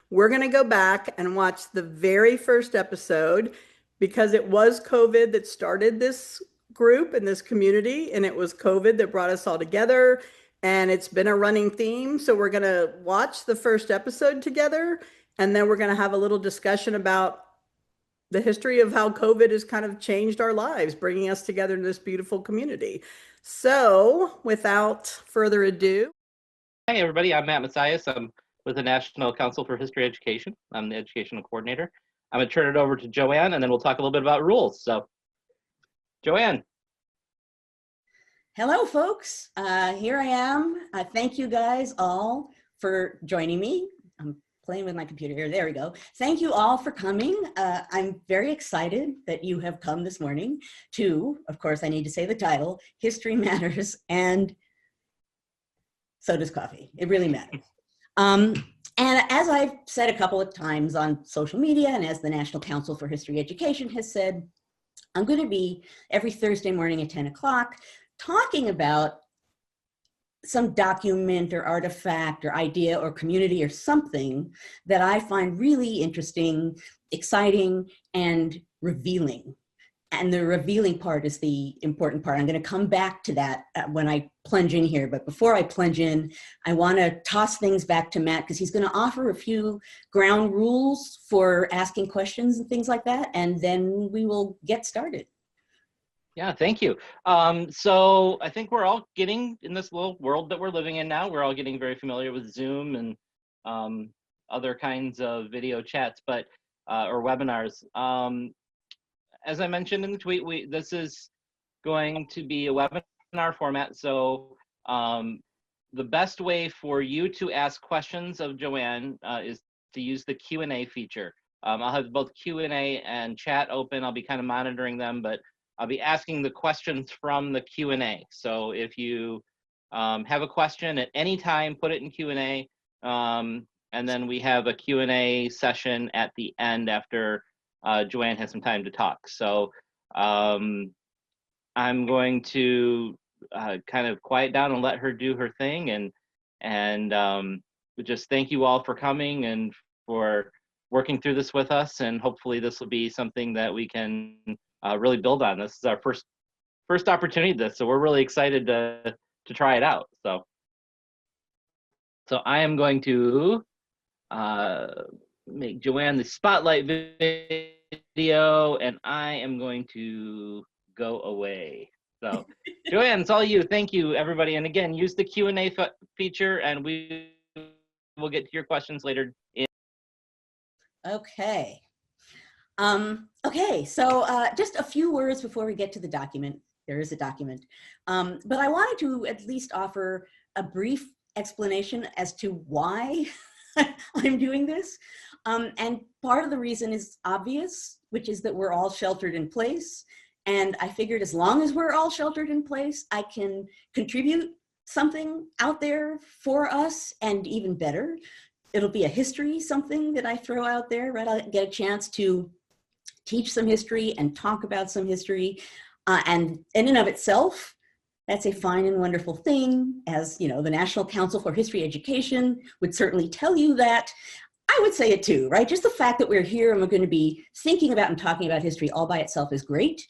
we're going to go back and watch the very first episode because it was COVID that started this group and this community, and it was COVID that brought us all together. And it's been a running theme. So we're going to watch the first episode together, and then we're going to have a little discussion about the history of how COVID has kind of changed our lives, bringing us together in this beautiful community. So without further ado. Hi, everybody. I'm Matt Matthias. I'm with the National Council for History Education. I'm the educational coordinator. I'm going to turn it over to Joanne, and then we'll talk a little bit about rules. So, Joanne. Hello, folks. Here I am. Thank you guys all for joining me. I'm playing with my computer here. There we go. Thank you all for coming. I'm very excited that you have come this morning to, of course, I need to say the title, History Matters, and so does coffee. It really matters. And as I've said a couple of times on social media, and as the National Council for History Education has said, I'm going to be every Thursday morning at 10 o'clock talking about some document or artifact or idea or community or something that I find really interesting, exciting, and revealing. And the revealing part is the important part. I'm going to come back to that when I plunge in here. But before I plunge in, I want to toss things back to Matt because he's going to offer a few ground rules for asking questions and things like that. And then we will get started. Yeah, thank you. So I think we're all getting, in this little world that we're living in now, we're all getting very familiar with Zoom and other kinds of video chats, but or webinars. As I mentioned in the tweet, this is going to be a webinar format. So the best way for you to ask questions of Joanne is to use the Q&A feature. I'll have both Q&A and chat open. I'll be kind of monitoring them, but I'll be asking the questions from the Q&A. So if you have a question at any time, put it in Q&A. And then we have a Q&A session at the end after Joanne has some time to talk. So I'm going to kind of quiet down and let her do her thing, and just thank you all for coming and for working through this with us, and hopefully this will be something that we can really build on. This is our first opportunity to this, so we're really excited to try it out. So I am going to make Joanne the spotlight video, and I am going to go away. So Joanne, it's all you. Thank you, everybody. And again, use the Q&A feature, and we will get to your questions later. Okay. Okay, so just a few words before we get to the document. There is a document. But I wanted to at least offer a brief explanation as to why I'm doing this. And part of the reason is obvious, which is that we're all sheltered in place. And I figured as long as we're all sheltered in place, I can contribute something out there for us, and even better, it'll be a history, something that I throw out there, right? I'll get a chance to teach some history and talk about some history. And in and of itself, that's a fine and wonderful thing. As you know, the National Council for History Education would certainly tell you that. I would say it too, right? Just the fact that we're here and we're going to be thinking about and talking about history all by itself is great.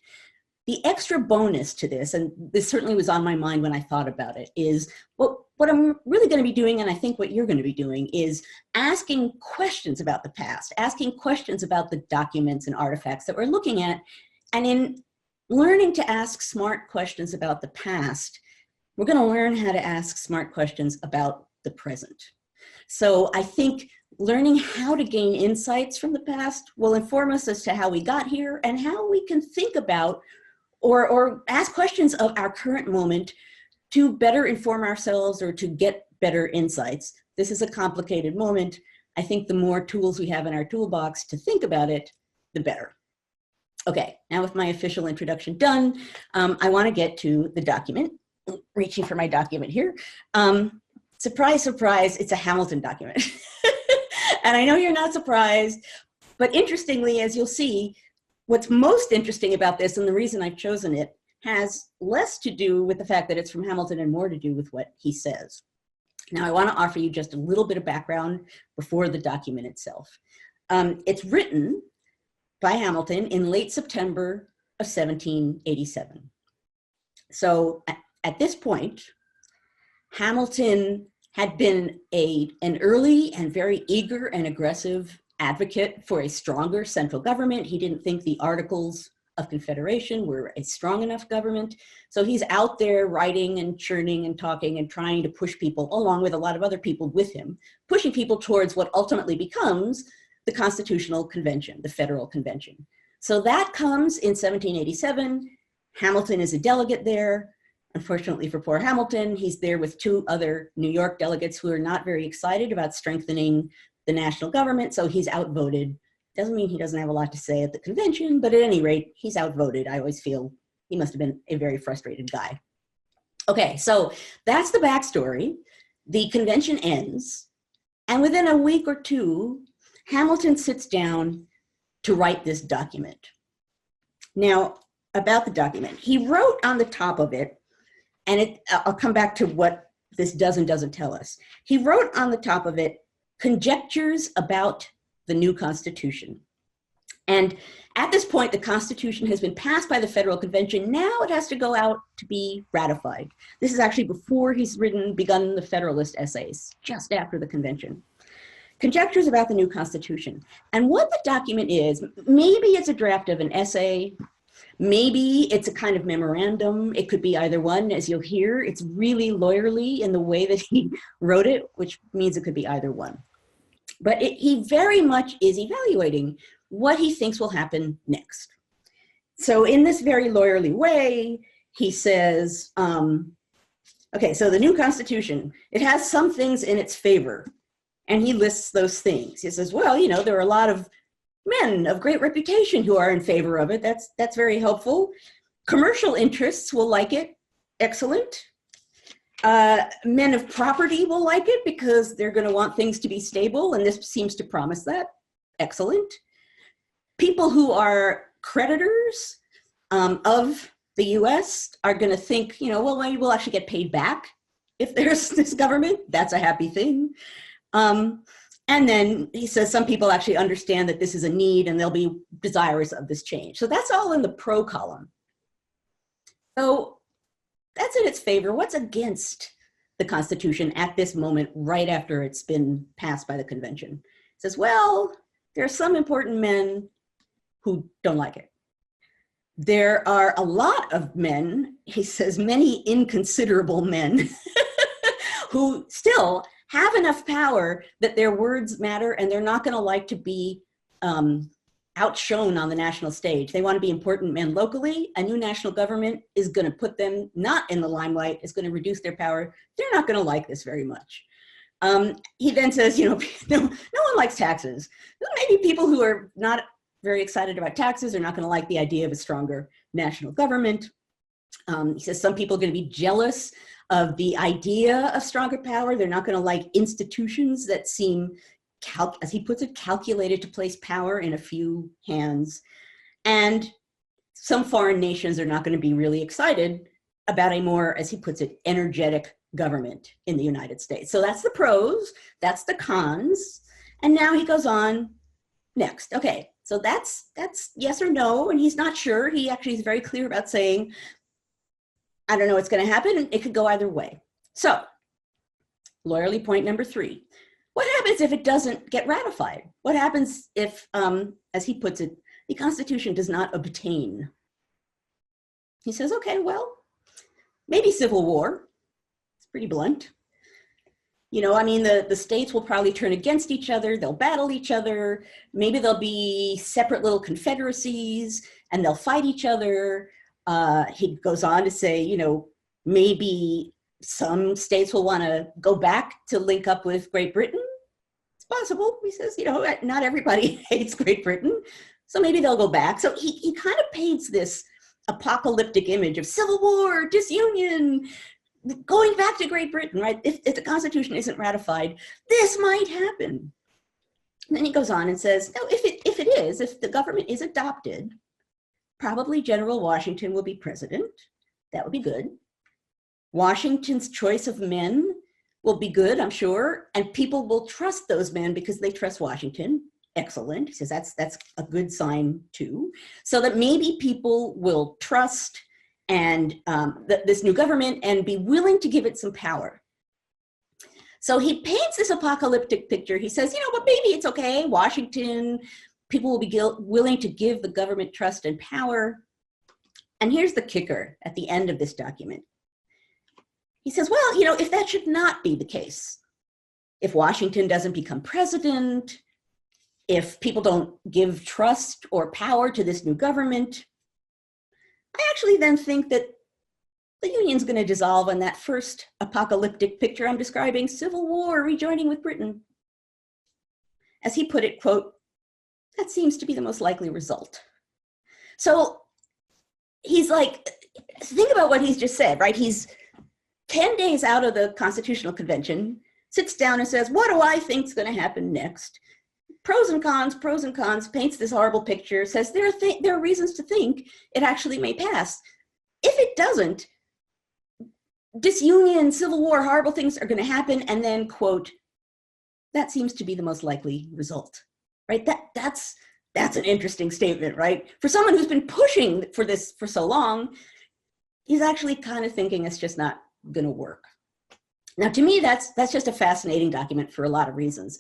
The extra bonus to this, and this certainly was on my mind when I thought about it, is what I'm really going to be doing, and I think what you're going to be doing, is asking questions about the past, asking questions about the documents and artifacts that we're looking at. And in learning to ask smart questions about the past, we're going to learn how to ask smart questions about the present. So I think learning how to gain insights from the past will inform us as to how we got here and how we can think about or ask questions of our current moment to better inform ourselves or to get better insights. This is a complicated moment. I think the more tools we have in our toolbox to think about it, the better. Okay, now with my official introduction done, I want to get to the document. Reaching for my document here. Surprise, surprise, it's a Hamilton document. And I know you're not surprised, but interestingly, as you'll see, what's most interesting about this, and the reason I've chosen it, has less to do with the fact that it's from Hamilton and more to do with what he says. Now, I want to offer you just a little bit of background before the document itself. It's written by Hamilton in late September of 1787. So at this point, Hamilton had been an early and very eager and aggressive advocate for a stronger central government. He didn't think the Articles of Confederation were a strong enough government. So he's out there writing and churning and talking and trying to push people, along with a lot of other people with him, pushing people towards what ultimately becomes the Constitutional Convention, the Federal Convention. So that comes in 1787. Hamilton is a delegate there. Unfortunately for poor Hamilton, he's there with two other New York delegates who are not very excited about strengthening the national government, so he's outvoted. Doesn't mean he doesn't have a lot to say at the convention, but at any rate, he's outvoted. I always feel he must have been a very frustrated guy. Okay, so that's the backstory. The convention ends, and within a week or two, Hamilton sits down to write this document. Now, about the document, he wrote on the top of it, and I'll come back to what this does and doesn't tell us. He wrote on the top of it, conjectures about the new Constitution. And at this point, the Constitution has been passed by the Federal Convention. Now it has to go out to be ratified. This is actually before he's begun the Federalist Essays, just after the convention. Conjectures about the new Constitution. And what the document is, maybe it's a draft of an essay, maybe it's a kind of memorandum. It could be either one. As you'll hear, it's really lawyerly in the way that he wrote it, which means it could be either one. But he very much is evaluating what he thinks will happen next. So in this very lawyerly way, he says, okay, so the new Constitution, it has some things in its favor. And he lists those things. He says, well, you know, there are a lot of men of great reputation who are in favor of it. That's very helpful. Commercial interests will like it. Excellent. Men of property will like it because they're going to want things to be stable, and this seems to promise that. Excellent. People who are creditors of the US are going to think, you know, well, maybe we'll actually get paid back if there's this government. That's a happy thing. And then he says some people actually understand that this is a need and they'll be desirous of this change. So that's all in the pro column. So that's in its favor. What's against the Constitution at this moment, right after it's been passed by the convention? It says, well, there are some important men who don't like it. There are a lot of men, he says, many inconsiderable men who still have enough power that their words matter, and they're not going to like to be outshone on the national stage. They want to be important men locally. A new national government is going to put them not in the limelight, is going to reduce their power. They're not going to like this very much. He then says, you know, no one likes taxes. Maybe people who are not very excited about taxes are not going to like the idea of a stronger national government. He says some people are going to be jealous of the idea of stronger power. They're not going to like institutions that seem, as he puts it, calculated to place power in a few hands. And some foreign nations are not going to be really excited about a more, as he puts it, energetic government in the United States. So that's the pros, that's the cons. And now he goes on next. Okay, so that's yes or no, and he's not sure. He actually is very clear about saying, I don't know what's going to happen, and it could go either way. So, lawyerly point number 3. What happens if it doesn't get ratified? What happens if, as he puts it, the Constitution does not obtain? He says, okay, well, maybe civil war. It's pretty blunt. You know, I mean, the states will probably turn against each other. They'll battle each other. Maybe there'll be separate little confederacies, and they'll fight each other. He goes on to say, you know, maybe some states will want to go back to link up with Great Britain. It's possible. He says, you know, not everybody hates Great Britain, so maybe they'll go back. So he kind of paints this apocalyptic image of civil war, disunion, going back to Great Britain, right? If the Constitution isn't ratified, this might happen. And then he goes on and says, no, if the government is adopted, probably General Washington will be president. That would be good. Washington's choice of men will be good, I'm sure, and people will trust those men because they trust Washington. Excellent, because that's a good sign too. So that maybe people will trust and this new government and be willing to give it some power. So he paints this apocalyptic picture. He says, you know, but maybe it's okay. Washington, people will be willing to give the government trust and power. And here's the kicker at the end of this document. He says, well, you know, if that should not be the case, if Washington doesn't become president, if people don't give trust or power to this new government, I actually then think that the Union's going to dissolve on that first apocalyptic picture I'm describing, civil war rejoining with Britain. As he put it, quote, that seems to be the most likely result. So he's like, think about what he's just said, right? He's 10 days out of the Constitutional Convention, sits down and says, what do I think is going to happen next? Pros and cons, paints this horrible picture, says there are reasons to think it actually may pass. If it doesn't, disunion, civil war, horrible things are going to happen, and then, quote, that seems to be the most likely result, right? That's an interesting statement, right? For someone who's been pushing for this for so long, he's actually kind of thinking it's just not going to work. Now, to me, that's just a fascinating document for a lot of reasons.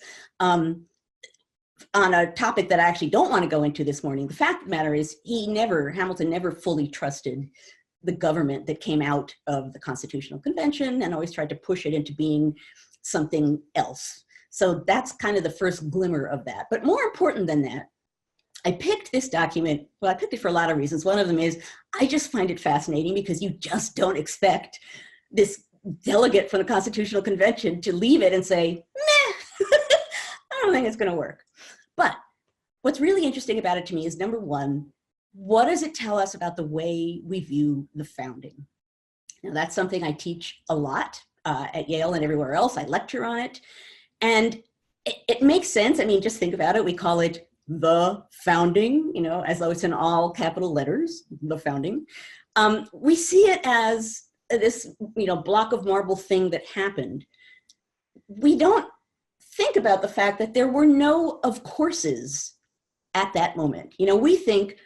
On a topic that I actually don't want to go into this morning, the fact of the matter is Hamilton never fully trusted the government that came out of the Constitutional Convention and always tried to push it into being something else. So that's kind of the first glimmer of that. But more important than that, I picked this document, well, I picked it for a lot of reasons. One of them is I just find it fascinating because you just don't expect this delegate from the Constitutional Convention to leave it and say, meh, I don't think it's going to work. But what's really interesting about it to me is, number one, what does it tell us about the way we view the founding? Now, that's something I teach a lot at Yale and everywhere else. I lecture on it. And it makes sense. I mean, just think about it. We call it the founding, you know, as though it's in all capital letters, the founding. We see it as this, you know, block of marble thing that happened. We don't think about the fact that there were no of courses at that moment. You know, we think,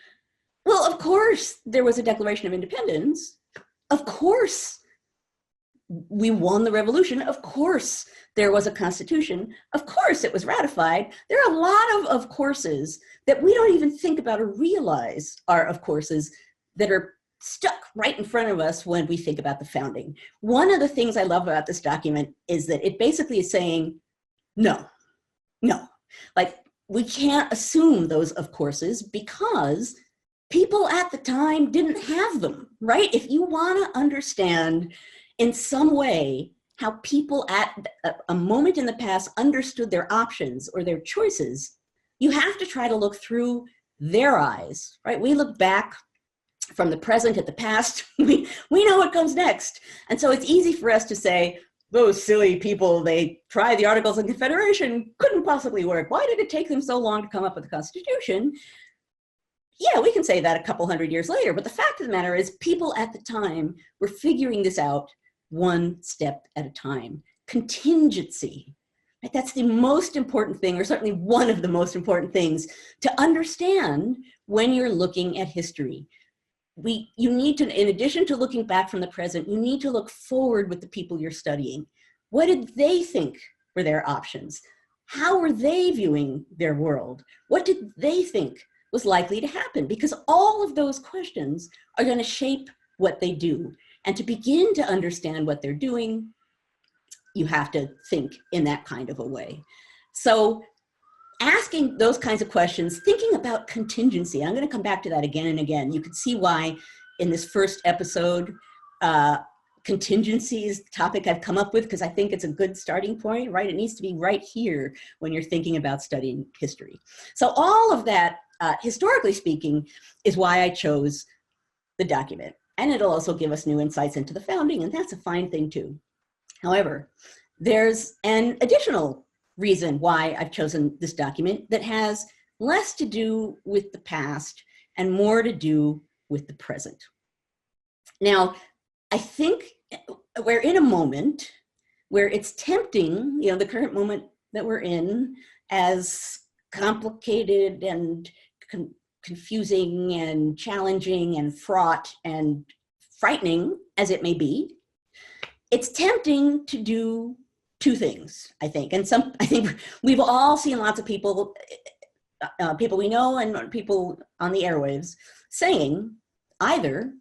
well, of course there was a Declaration of Independence. Of course we won the revolution. Of course there was a constitution. Of course it was ratified. There are a lot of courses that we don't even think about or realize are of courses that are stuck right in front of us when we think about the founding. One of the things I love about this document is that it basically is saying, no, like we can't assume those of courses because people at the time didn't have them, right? If you want to understand in some way how people at a moment in the past understood their options or their choices, you have to try to look through their eyes, right? We look back from the present at the past, we know what comes next. And so it's easy for us to say, those silly people, they tried the Articles of Confederation, couldn't possibly work. Why did it take them so long to come up with the Constitution? Yeah, we can say that a couple hundred years later, but the fact of the matter is people at the time were figuring this out one step at a time. Contingency, right? That's the most important thing, or certainly one of the most important things to understand when you're looking at history. You need to, in addition to looking back from the present, you need to look forward with the people you're studying. What did they think were their options? How were they viewing their world? What did they think was likely to happen? Because all of those questions are going to shape what they do. And to begin to understand what they're doing, you have to think in that kind of a way. So asking those kinds of questions, thinking about contingency, I'm going to come back to that again and again. You can see why in this first episode, contingency is the topic I've come up with because I think it's a good starting point, right? It needs to be right here when you're thinking about studying history. So all of that, historically speaking, is why I chose the document. And it'll also give us new insights into the founding, and that's a fine thing too. However, there's an additional reason why I've chosen this document that has less to do with the past and more to do with the present. Now, I think we're in a moment where it's tempting, the current moment that we're in, as complicated and confusing and challenging and fraught and frightening as it may be, it's tempting to do two things, I think. And I think we've all seen lots of people, people we know and people on the airwaves saying either,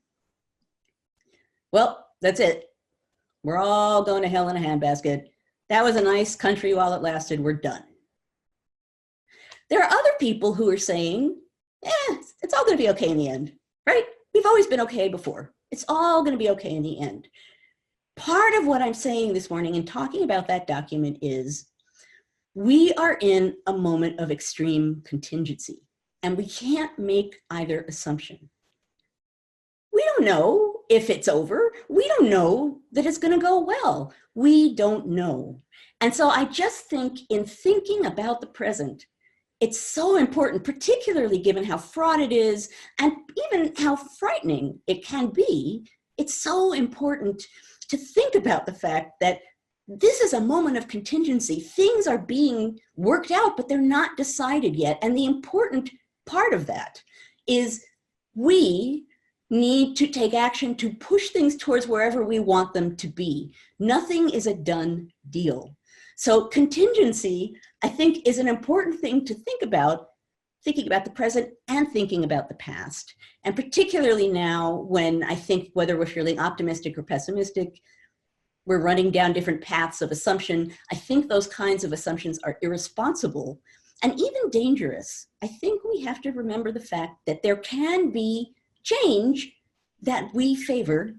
well, that's it. We're all going to hell in a handbasket. That was a nice country while it lasted. We're done. There are other people who are saying, it's all going to be okay in the end, right? We've always been okay before. It's all going to be okay in the end. Part of what I'm saying this morning in talking about that document is we are in a moment of extreme contingency, and we can't make either assumption. We don't know if it's over. We don't know that it's going to go well. We don't know. And so I just think in thinking about the present, it's so important, particularly given how fraught it is and even how frightening it can be. It's so important to think about the fact that this is a moment of contingency. Things are being worked out, but they're not decided yet. And the important part of that is we need to take action to push things towards wherever we want them to be. Nothing is a done deal. So contingency, I think, is an important thing to think about, thinking about the present and thinking about the past. And particularly now when I think whether we're feeling optimistic or pessimistic, we're running down different paths of assumption. I think those kinds of assumptions are irresponsible and even dangerous. I think we have to remember the fact that there can be change that we favor,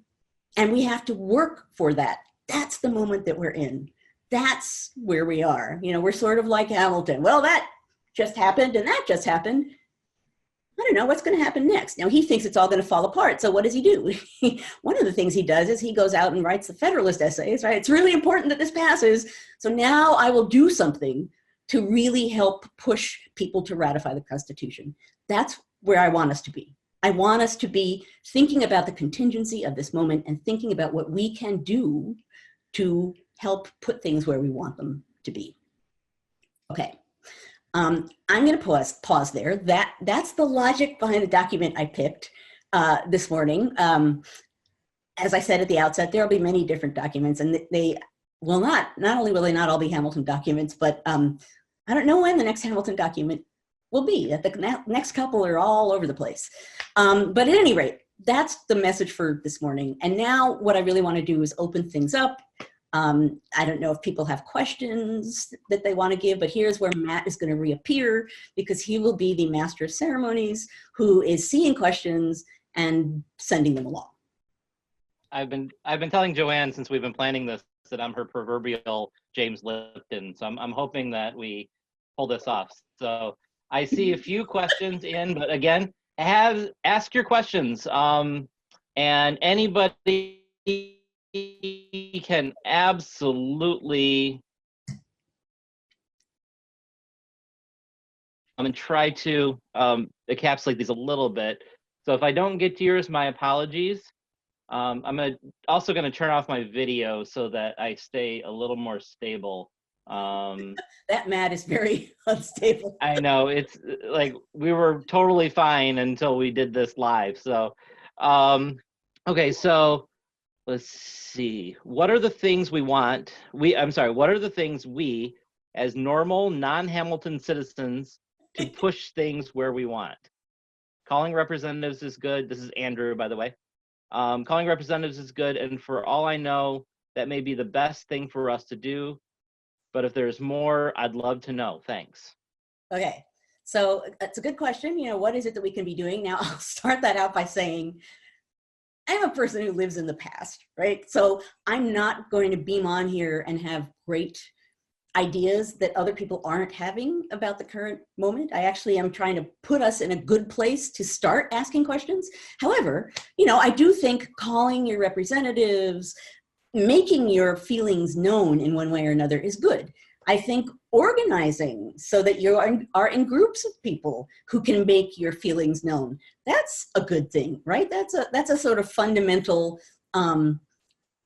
and we have to work for that. That's the moment that we're in. That's where we are. We're sort of like Hamilton. Well, that just happened and that just happened. I don't know what's going to happen next. Now, he thinks it's all going to fall apart. So what does he do? One of the things he does is he goes out and writes the Federalist essays, right? It's really important that this passes. So now I will do something to really help push people to ratify the Constitution. That's where I want us to be. I want us to be thinking about the contingency of this moment and thinking about what we can do to help put things where we want them to be. Okay. I'm going to pause there. That's the logic behind the document I picked this morning. As I said at the outset, there will be many different documents, and they will not only will they not all be Hamilton documents, but I don't know when the next Hamilton document will be. The next couple are all over the place. But at any rate, that's the message for this morning. And now what I really want to do is open things up. I don't know if people have questions that they want to give, but here's where Matt is going to reappear, because he will be the master of ceremonies who is seeing questions and sending them along. I've been telling Joanne since we've been planning this that I'm her proverbial James Lipton. So I'm hoping that we pull this off. So I see a few questions in, but again, ask your questions. And anybody can absolutely and try to encapsulate these a little bit. So if I don't get to yours, my apologies. I'm also going to turn off my video so that I stay a little more stable. That Matt is very unstable. I know, it's like we were totally fine until we did this live. So, okay, so let's see. What are the things we want? What are the things we, as normal non-Hamilton citizens, to push things where we want? Calling representatives is good. This is Andrew, by the way. Calling representatives is good, and for all I know, that may be the best thing for us to do. But if there's more, I'd love to know. Thanks. Okay, so it's a good question. What is it that we can be doing? Now, I'll start that out by saying, I'm a person who lives in the past, right? So I'm not going to beam on here and have great ideas that other people aren't having about the current moment. I actually am trying to put us in a good place to start asking questions. However, I do think calling your representatives, making your feelings known in one way or another is good. I think organizing so that you are in groups of people who can make your feelings known, that's a good thing, right? That's a sort of fundamental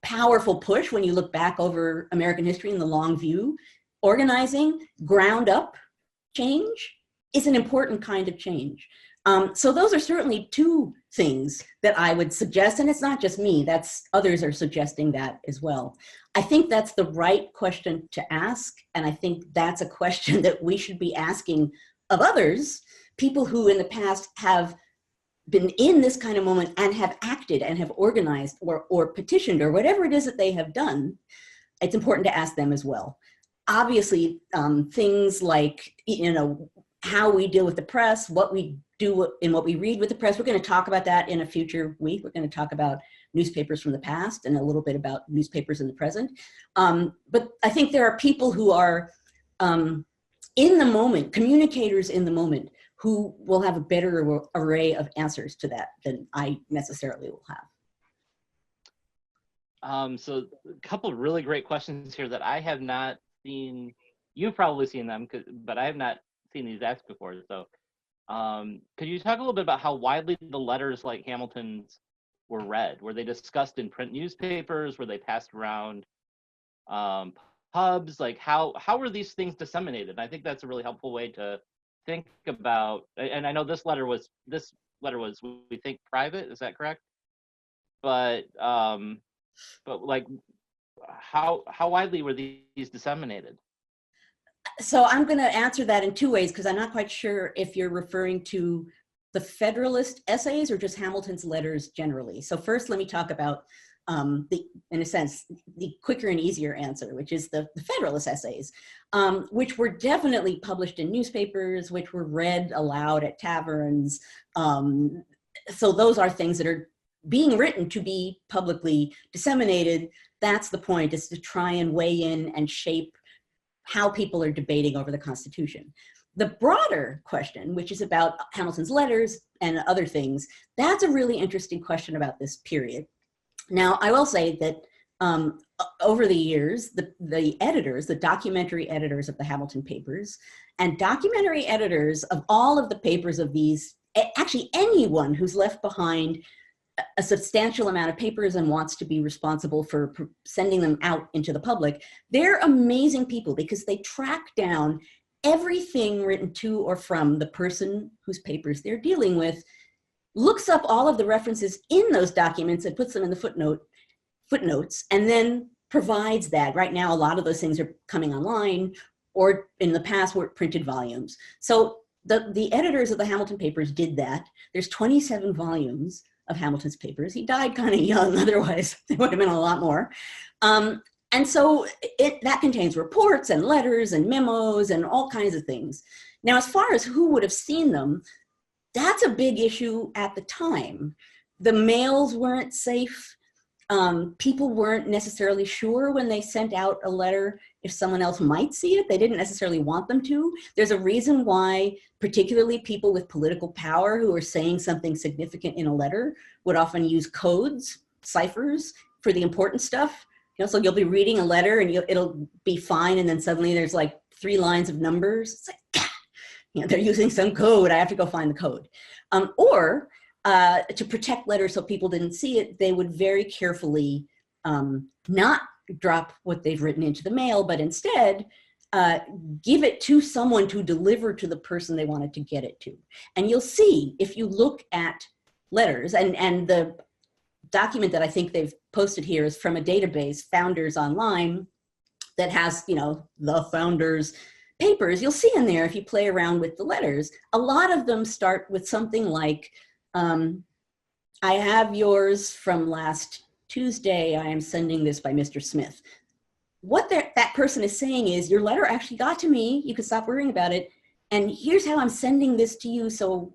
powerful push when you look back over American history in the long view. Organizing, ground up change is an important kind of change. So those are certainly two things that I would suggest, and it's not just me, that's others are suggesting that as well. I think that's the right question to ask, and I think that's a question that we should be asking of others, people who in the past have been in this kind of moment and have acted and have organized or petitioned or whatever it is that they have done. It's important to ask them as well. Obviously, things like, how we deal with the press, what we do and what we read with the press. We're going to talk about that in a future week. We're going to talk about newspapers from the past and a little bit about newspapers in the present. But I think there are people who are in the moment, communicators in the moment, who will have a better array of answers to that than I necessarily will have. So a couple of really great questions here that I have not seen. You've probably seen them, but I have not seen these asked before. So could you talk a little bit about how widely the letters like Hamilton's were read? Were they discussed in print newspapers? Were they passed around pubs? Like how were these things disseminated? I think that's a really helpful way to think about, and I know this letter was we think private, is that correct? But like how widely were these disseminated? So I'm going to answer that in two ways, because I'm not quite sure if you're referring to the Federalist essays or just Hamilton's letters generally. So first, let me talk about in a sense, the quicker and easier answer, which is the Federalist essays, which were definitely published in newspapers, which were read aloud at taverns. So those are things that are being written to be publicly disseminated. That's the point, is to try and weigh in and shape how people are debating over the Constitution. The broader question, which is about Hamilton's letters and other things, that's a really interesting question about this period. Now, I will say that over the years, the editors, the documentary editors of the Hamilton papers, and documentary editors of all of the papers of these, actually anyone who's left behind a substantial amount of papers and wants to be responsible for sending them out into the public, they're amazing people because they track down everything written to or from the person whose papers they're dealing with, looks up all of the references in those documents and puts them in the footnotes, and then provides that. Right now, a lot of those things are coming online, or in the past were printed volumes. So the editors of the Hamilton papers did that. There's 27 volumes of Hamilton's papers. He died kind of young, otherwise there would have been a lot more. And so that contains reports and letters and memos and all kinds of things. Now, as far as who would have seen them, that's a big issue at the time. The mails weren't safe. People weren't necessarily sure when they sent out a letter if someone else might see it. They didn't necessarily want them to. There's a reason why, particularly people with political power who are saying something significant in a letter would often use codes, ciphers, for the important stuff. So you'll be reading a letter and it'll be fine, and then suddenly there's like 3 lines of numbers. It's like, they're using some code. I have to go find the code. Or to protect letters so people didn't see it, they would very carefully not drop what they've written into the mail, but instead give it to someone to deliver to the person they wanted to get it to. And you'll see, if you look at letters, and the document that I think they've posted here is from a database, Founders Online, that has, the Founders papers. You'll see in there, if you play around with the letters, a lot of them start with something like, I have yours from last Tuesday. I am sending this by Mr. Smith. What that person is saying is, your letter actually got to me. You can stop worrying about it. And here's how I'm sending this to you. So,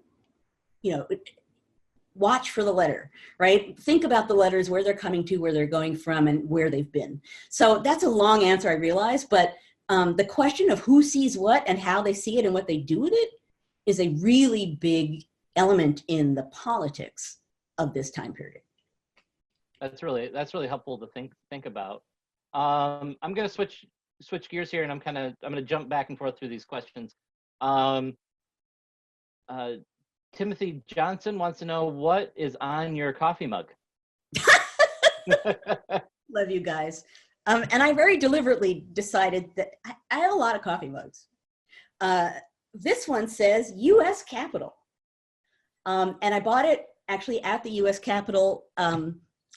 watch for the letter, right? Think about the letters, where they're coming to, where they're going from, and where they've been. So that's a long answer, I realize, but the question of who sees what and how they see it and what they do with it is a really big element in the politics of this time period. That's really helpful to think about. I'm going to switch gears here, and I'm going to jump back and forth through these questions. Timothy Johnson wants to know, what is on your coffee mug? Love you guys. And I very deliberately decided that I have a lot of coffee mugs. This one says U.S. Capitol. And I bought it actually at the U.S. Capitol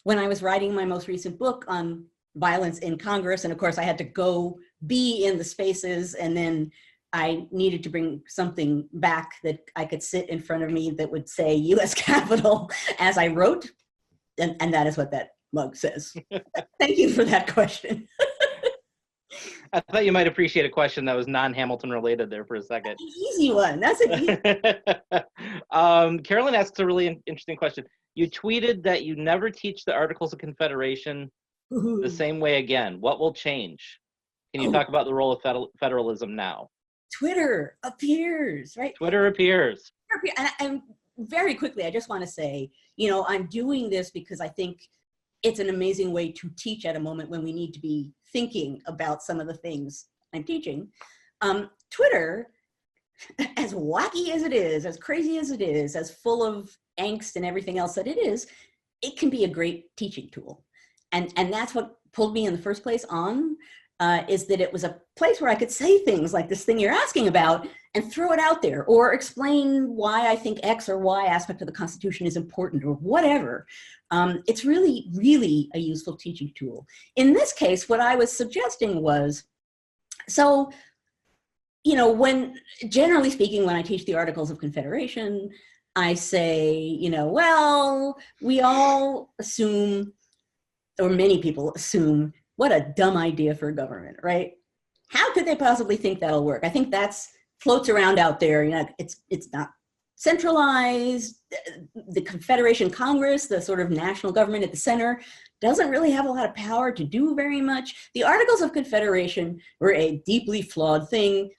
when I was writing my most recent book on violence in Congress. And of course, I had to go be in the spaces, and then I needed to bring something back that I could sit in front of me that would say U.S. Capitol as I wrote. And that is what that mug says. Thank you for that question. I thought you might appreciate a question that was non-Hamilton related there for a second. Easy one. That's an easy. Carolyn asks a really interesting question. You tweeted that you never teach the Articles of Confederation the same way again. What will change? Can you talk about the role of federalism now? Twitter appears, right? Twitter appears. And very quickly, I just want to say, I'm doing this because I think it's an amazing way to teach at a moment when we need to be thinking about some of the things I'm teaching. Twitter, as wacky as it is, as crazy as it is, as full of angst and everything else that it is, it can be a great teaching tool. And that's what pulled me in the first place on, is that it was a place where I could say things like this thing you're asking about and throw it out there, or explain why I think X or Y aspect of the Constitution is important, or whatever. It's really, really a useful teaching tool. In this case, what I was suggesting was, so, when, generally speaking, when I teach the Articles of Confederation, I say, well, we all assume, or many people assume, what a dumb idea for government, right? How could they possibly think that'll work? I think that's floats around out there. It's not centralized. The Confederation Congress, the sort of national government at the center, doesn't really have a lot of power to do very much. The Articles of Confederation were a deeply flawed thing.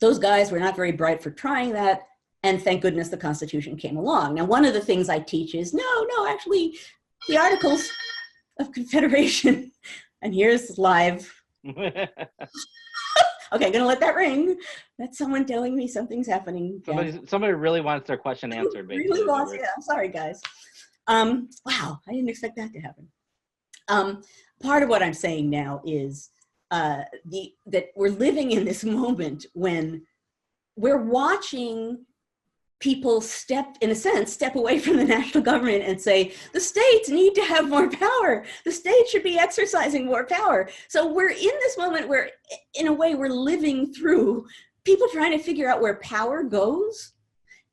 Those guys were not very bright for trying that. And thank goodness the Constitution came along. Now, one of the things I teach is, no, actually, the Articles of Confederation, and here's live. Okay, I'm gonna let that ring. That's someone telling me something's happening. Somebody really wants their question answered. Really wants, yeah, I'm sorry, guys. Wow, I didn't expect that to happen. Part of what I'm saying now is that we're living in this moment when we're watching people step away from the national government and say, the states need to have more power. The states should be exercising more power. So we're in this moment where, in a way, we're living through people trying to figure out where power goes.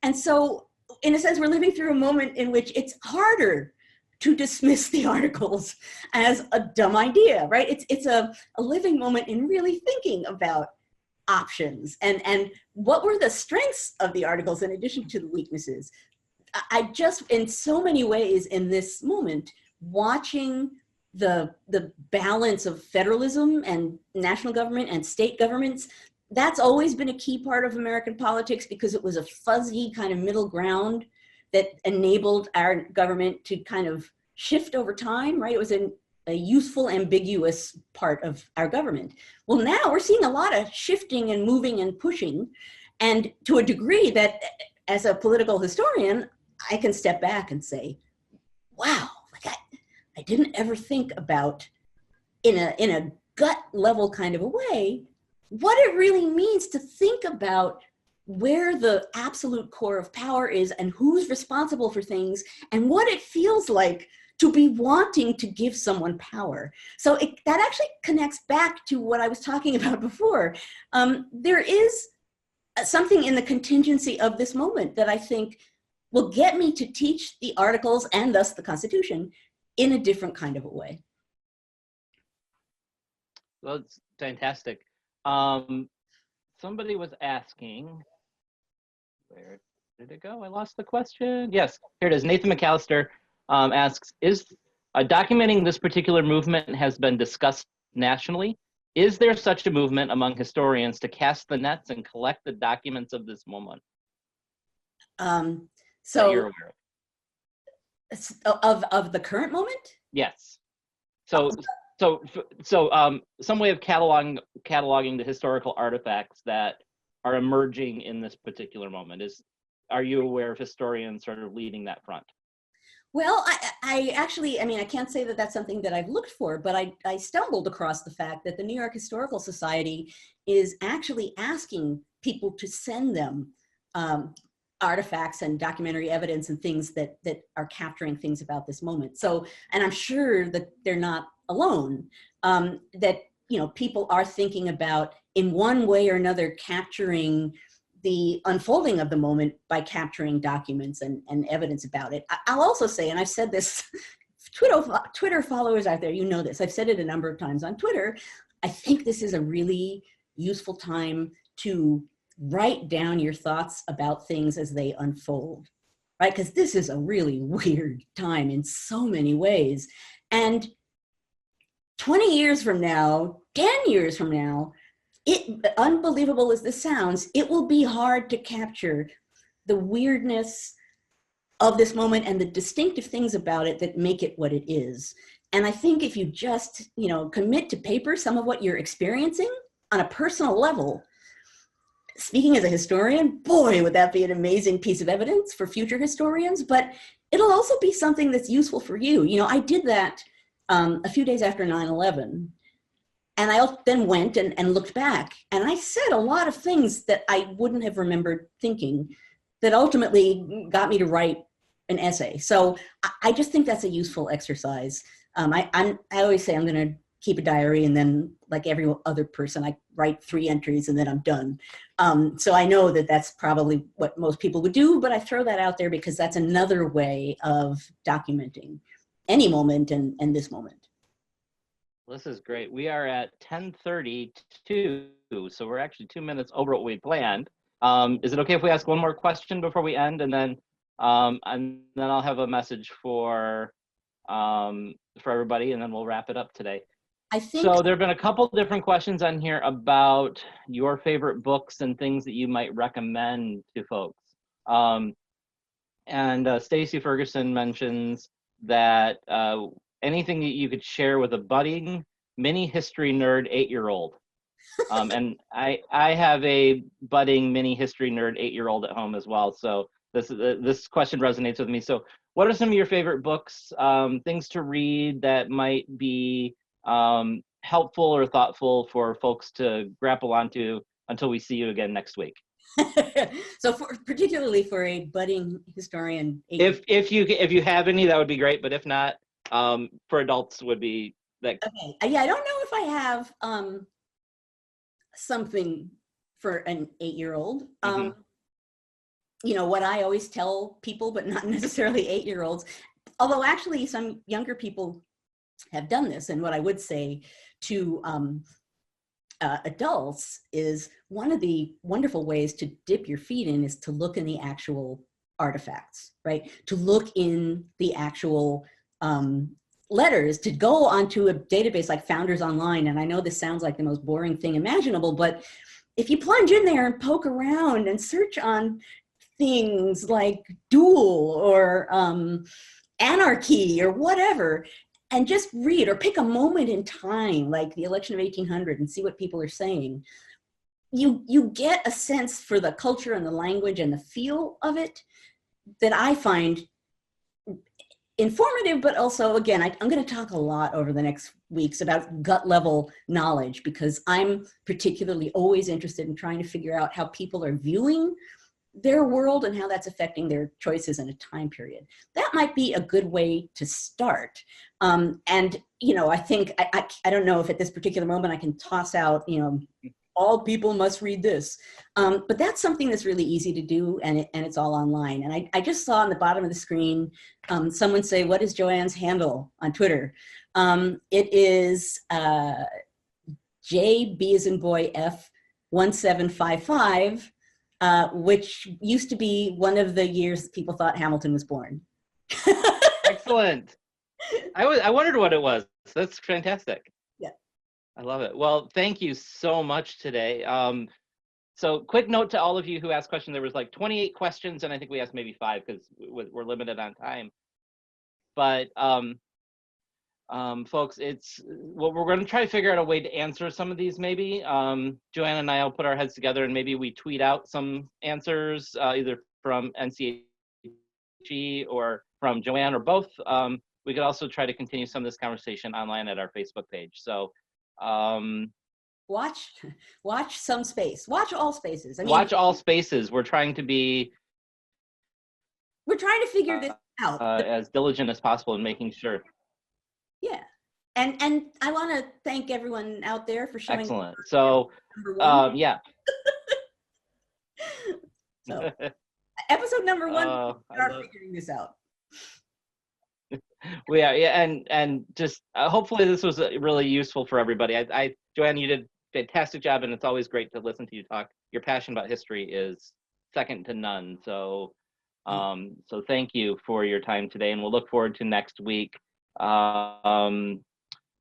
And so, in a sense, we're living through a moment in which it's harder to dismiss the Articles as a dumb idea, right? It's a living moment in really thinking about options and what were the strengths of the Articles in addition to the weaknesses. I just, in so many ways in this moment, watching the balance of federalism and national government and state governments, that's always been a key part of American politics because it was a fuzzy kind of middle ground that enabled our government to kind of shift over time, right? It was a useful, ambiguous part of our government. Well, now we're seeing a lot of shifting and moving and pushing, and to a degree that, as a political historian, I can step back and say, wow, like I didn't ever think about, in a gut level kind of a way, what it really means to think about where the absolute core of power is and who's responsible for things and what it feels like to be wanting to give someone power. So that actually connects back to what I was talking about before. There is something in the contingency of this moment that I think will get me to teach the Articles and thus the Constitution in a different kind of a way. Well, it's fantastic. Somebody was asking, where did it go? I lost the question. Yes, here it is. Nathan McAllister asks, is documenting this particular movement has been discussed nationally? Is there such a movement among historians to cast the nets and collect the documents of this moment? So that you're aware of the current moment? Yes. So some way of cataloging the historical artifacts that are emerging in this particular moment. Are you aware of historians sort of leading that front? Well, I actually, I mean, I can't say that that's something that I've looked for, but I stumbled across the fact that the New York Historical Society is actually asking people to send them artifacts and documentary evidence and things that are capturing things about this moment. So, and I'm sure that they're not alone, that, you know, people are thinking about in one way or another capturing the unfolding of the moment by capturing documents and evidence about it. I'll also say, and I've said this, Twitter followers out there, you know this, I've said it a number of times on Twitter, I think this is a really useful time to write down your thoughts about things as they unfold, right? Because this is a really weird time in so many ways. And 20 years from now, 10 years from now, unbelievable as this sounds, it will be hard to capture the weirdness of this moment and the distinctive things about it that make it what it is. And I think if you just, you know, commit to paper some of what you're experiencing on a personal level, speaking as a historian, boy, would that be an amazing piece of evidence for future historians, but it'll also be something that's useful for you. You know, I did that a few days after 9/11. And I then went and looked back, and I said a lot of things that I wouldn't have remembered thinking that ultimately got me to write an essay. So I just think that's a useful exercise. I always say I'm going to keep a diary, and then, like every other person, I write 3 entries and then I'm done. So I know that that's probably what most people would do, but I throw that out there because that's another way of documenting any moment and this moment. This is great. We are at 10:32, so we're actually 2 minutes over what we planned. Is it okay if we ask one more question before we end, and then I'll have a message for everybody, and then we'll wrap it up today. I think so. There have been a couple different questions on here about your favorite books and things that you might recommend to folks. And Stacy Ferguson mentions that anything that you could share with a budding mini history nerd 8-year-old. And I have a budding mini history nerd 8-year-old at home as well. So this question resonates with me. So what are some of your favorite books, things to read that might be helpful or thoughtful for folks to grapple onto until we see you again next week? So particularly for a budding historian, if you have any, that would be great. But if not, for adults would be that. Okay. Yeah, I don't know if I have something for an 8-year-old. You know what I always tell people, but not necessarily 8-year-olds. Although actually some younger people have done this, and what I would say to adults is one of the wonderful ways to dip your feet in is to look in the actual artifacts, right? To look in the actual letters, to go onto a database like Founders Online. And I know this sounds like the most boring thing imaginable, but if you plunge in there and poke around and search on things like duel or anarchy or whatever, and just read or pick a moment in time, like the election of 1800, and see what people are saying, you get a sense for the culture and the language and the feel of it that I find informative, but also, again, I'm going to talk a lot over the next weeks about gut level knowledge, because I'm particularly always interested in trying to figure out how people are viewing their world and how that's affecting their choices in a time period. That might be a good way to start. And, you know, I think, I don't know if at this particular moment I can toss out, you know, all people must read this. But that's something that's really easy to do, and it's all online. And I just saw on the bottom of the screen, someone say, what is Joanne's handle on Twitter? It is JB as in boy F 1755, which used to be one of the years people thought Hamilton was born. Excellent. I wondered what it was. That's fantastic. Yeah. I love it. Well, thank you so much today. So quick note to all of you who asked questions, there was like 28 questions, and I think we asked maybe 5 because we're limited on time. But folks, we're going to try to figure out a way to answer some of these maybe. Joanna and I will put our heads together and maybe we tweet out some answers either from NCHC Archie or from Joanne or both, we could also try to continue some of this conversation online at our Facebook page. So watch some space. Watch all spaces. I mean, watch all spaces. We're trying to be we're trying to figure this out. As diligent as possible in making sure. Yeah. And I want to thank everyone out there for showing. Excellent. So, number one. yeah. So, episode number 1, start figuring this out. We are, yeah, and just hopefully this was really useful for everybody. Joanne, you did a fantastic job, and it's always great to listen to you talk. Your passion about history is second to none. So, so thank you for your time today, and we'll look forward to next week.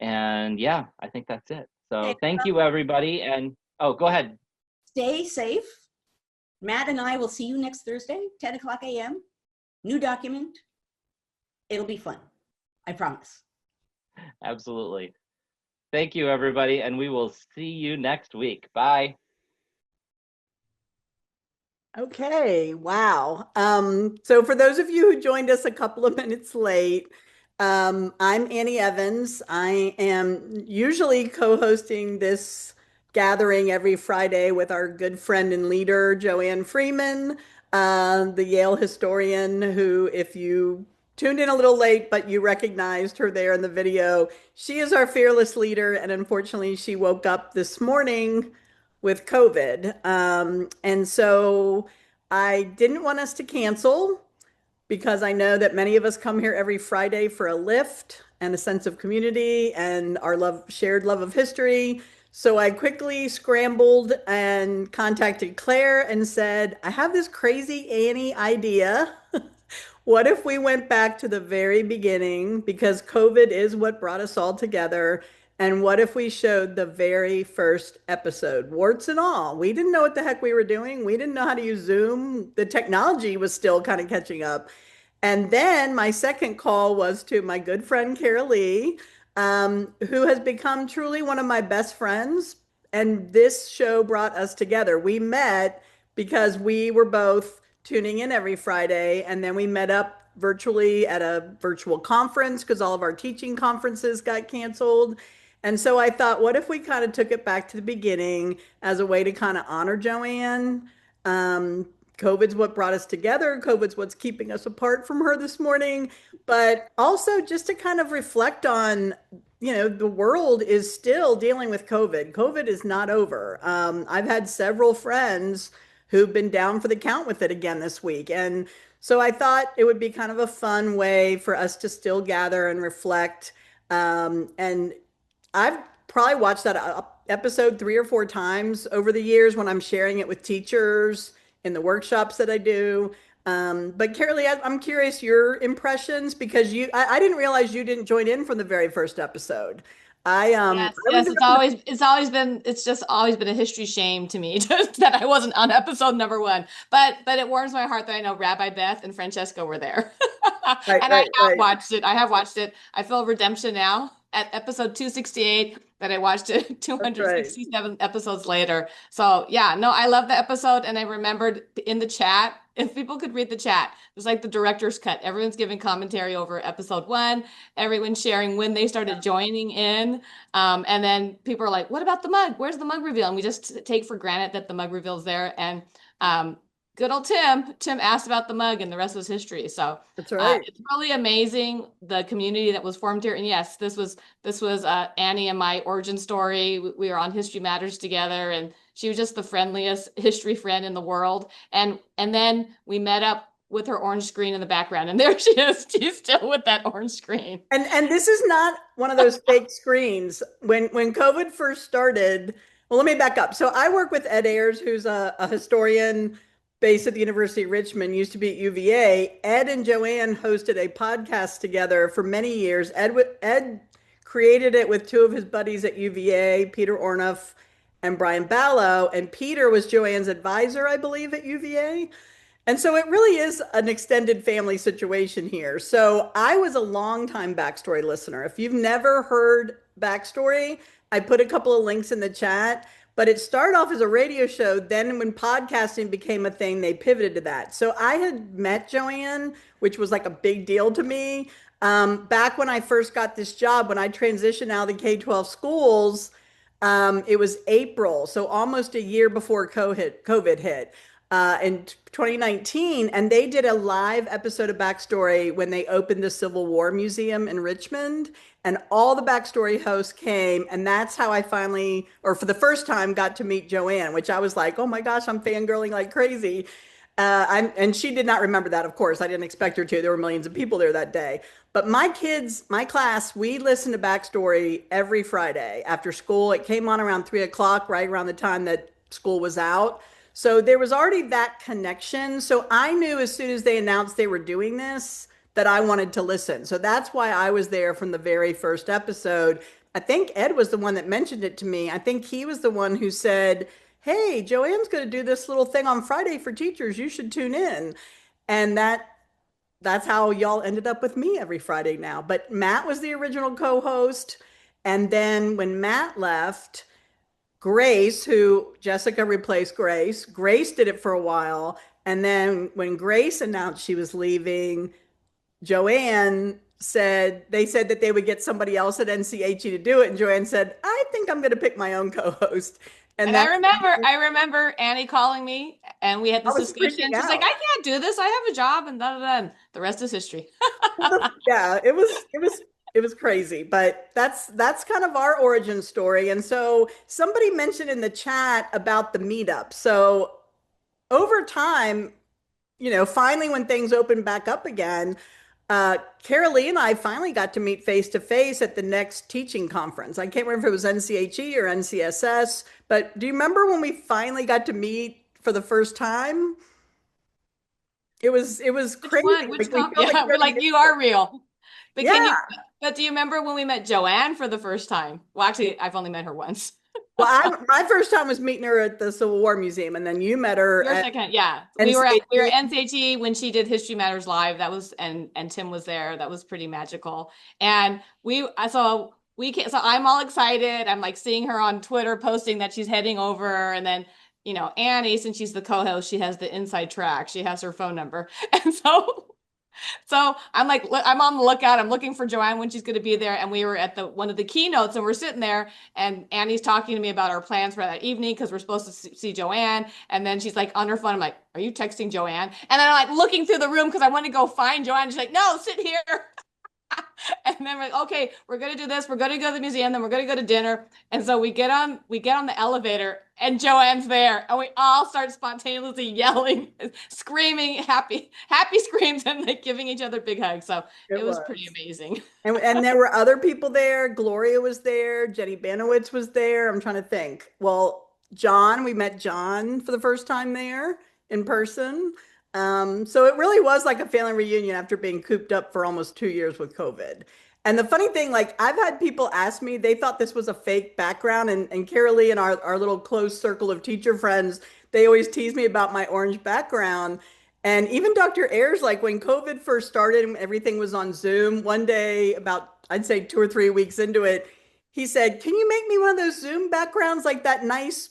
And yeah, I think that's it. So thank you, everybody. And oh, go ahead. Stay safe. Matt and I will see you next Thursday, 10 o'clock a.m. New document. It'll be fun. I promise. Absolutely. Thank you, everybody. And we will see you next week. Bye. Okay, wow. So for those of you who joined us a couple of minutes late, I'm Annie Evans. I am usually co-hosting this gathering every Friday with our good friend and leader, Joanne Freeman, the Yale historian who, if you tuned in a little late, but you recognized her there in the video, she is our fearless leader. And unfortunately, she woke up this morning with COVID. And so I didn't want us to cancel because I know that many of us come here every Friday for a lift and a sense of community and our shared love of history. So I quickly scrambled and contacted Claire and said, I have this crazy Annie idea. What if we went back to the very beginning, because COVID is what brought us all together? And what if we showed the very first episode, warts and all? We didn't know what the heck we were doing. We didn't know how to use Zoom. The technology was still kind of catching up. And then my second call was to my good friend, Carol Lee, who has become truly one of my best friends. And this show brought us together. We met because we were both tuning in every Friday, and then we met up virtually at a virtual conference because all of our teaching conferences got canceled. And so I thought, what if we kind of took it back to the beginning as a way to kind of honor Joanne? COVID's what brought us together. COVID's what's keeping us apart from her this morning. But also just to kind of reflect on, the world is still dealing with COVID. COVID is not over. I've had several friends who've been down for the count with it again this week. And so I thought it would be kind of a fun way for us to still gather and reflect. And I've probably watched that episode 3 or 4 times over the years when I'm sharing it with teachers in the workshops that I do. But Carolee, I'm curious your impressions, because I didn't realize you didn't join in from the very first episode. Yes, it's just always been a history shame to me that I wasn't on episode number 1. But it warms my heart that I know Rabbi Beth and Francesca were there. Right, and right, I have right. watched it. I have watched it. I feel redemption now at episode 268 that I watched it 267 episodes later. So yeah, no, I love the episode. And I remembered in the chat, if people could read the chat, it was like the director's cut. Everyone's giving commentary over episode 1, everyone sharing when they started joining in. And then people are like, what about the mug? Where's the mug reveal? And we just take for granted that the mug reveal is there. And good old Tim asked about the mug, and the rest was history. So That's right. it's really amazing, the community that was formed here. And yes, this was Annie and my origin story. We were on History Matters together, and she was just the friendliest history friend in the world. And then we met up with her orange screen in the background, and there she is. She's still with that orange screen. And this is not one of those fake screens. When COVID first started, well, let me back up. So I work with Ed Ayers, who's a historian based at the University of Richmond, used to be at UVA. Ed and Joanne hosted a podcast together for many years. Ed created it with 2 of his buddies at UVA, Peter Ornoff and Brian Ballow. And Peter was Joanne's advisor, I believe, at UVA. And so it really is an extended family situation here. So I was a longtime Backstory listener. If you've never heard Backstory, I put a couple of links in the chat. but it started off as a radio show. Then when podcasting became a thing, they pivoted to that. So I had met Joanne, which was like a big deal to me. Back when I first got this job, when I transitioned out of the K-12 schools, it was April, so almost a year before COVID hit, in 2019, and they did a live episode of Backstory when they opened the Civil War Museum in Richmond, and all the Backstory hosts came, and that's how I finally, or for the first time, got to meet Joanne, which I was like, oh my gosh, I'm fangirling like crazy. And she did not remember that, of course. I didn't expect her to. There were millions of people there that day. But my kids, my class, we listened to Backstory every Friday after school. It came on around 3 o'clock, right around the time that school was out. So there was already that connection. So I knew as soon as they announced they were doing this that I wanted to listen. So that's why I was there from the very first episode. I think Ed was the one that mentioned it to me. I think he was the one who said, hey, Joanne's going to do this little thing on Friday for teachers. You should tune in. And that's how y'all ended up with me every Friday now. But Matt was the original co-host. And then when Matt left, Grace, who Jessica replaced Grace did it for a while. And then when Grace announced she was leaving, Joanne said they said that they would get somebody else at NCHE to do it. And Joanne said, I think I'm going to pick my own co-host. And I remember Annie calling me and we had this discussion. She's like, I can't do this. I have a job and da da da. And the rest is history. Yeah, it was crazy, but that's kind of our origin story. And so somebody mentioned in the chat about the meetup. So over time, finally when things opened back up again, Carolee and I finally got to meet face to face at the next teaching conference. I can't remember if it was NCHE or NCSS, but do you remember when we finally got to meet for the first time? It was crazy. Yeah, we're like, you are real. But but do you remember when we met Joanne for the first time? Well, actually, I've only met her once. Well, my first time was meeting her at the Civil War Museum, and then you met her. Your second, yeah. We were at NCHE when she did History Matters Live. That was and Tim was there. That was pretty magical. And so I'm all excited. I'm like seeing her on Twitter posting that she's heading over, and then Annie, since she's the co-host, she has the inside track. She has her phone number, and so I'm like, I'm on the lookout. I'm looking for Joanne when she's going to be there. And we were at one of the keynotes and we're sitting there and Annie's talking to me about our plans for that evening because we're supposed to see Joanne. And then she's like on her phone. I'm like, are you texting Joanne? And then I'm like looking through the room because I want to go find Joanne. She's like, no, sit here. And then we're like, okay, we're going to do this. We're going to go to the museum. Then we're going to go to dinner. And so we get on the elevator and Joanne's there. And we all start spontaneously yelling, screaming, happy screams and like giving each other big hugs. So it was pretty amazing. And there were other people there. Gloria was there. Jenny Banowitz was there. I'm trying to think. Well, we met John for the first time there in person. So it really was like a family reunion after being cooped up for almost 2 years with COVID. And the funny thing, like I've had people ask me, they thought this was a fake background, and Carolee and our little close circle of teacher friends, they always tease me about my orange background. And even Dr. Ayers, like when COVID first started and everything was on Zoom, one day about, I'd say 2 or 3 weeks into it, he said, can you make me one of those Zoom backgrounds, like that nice,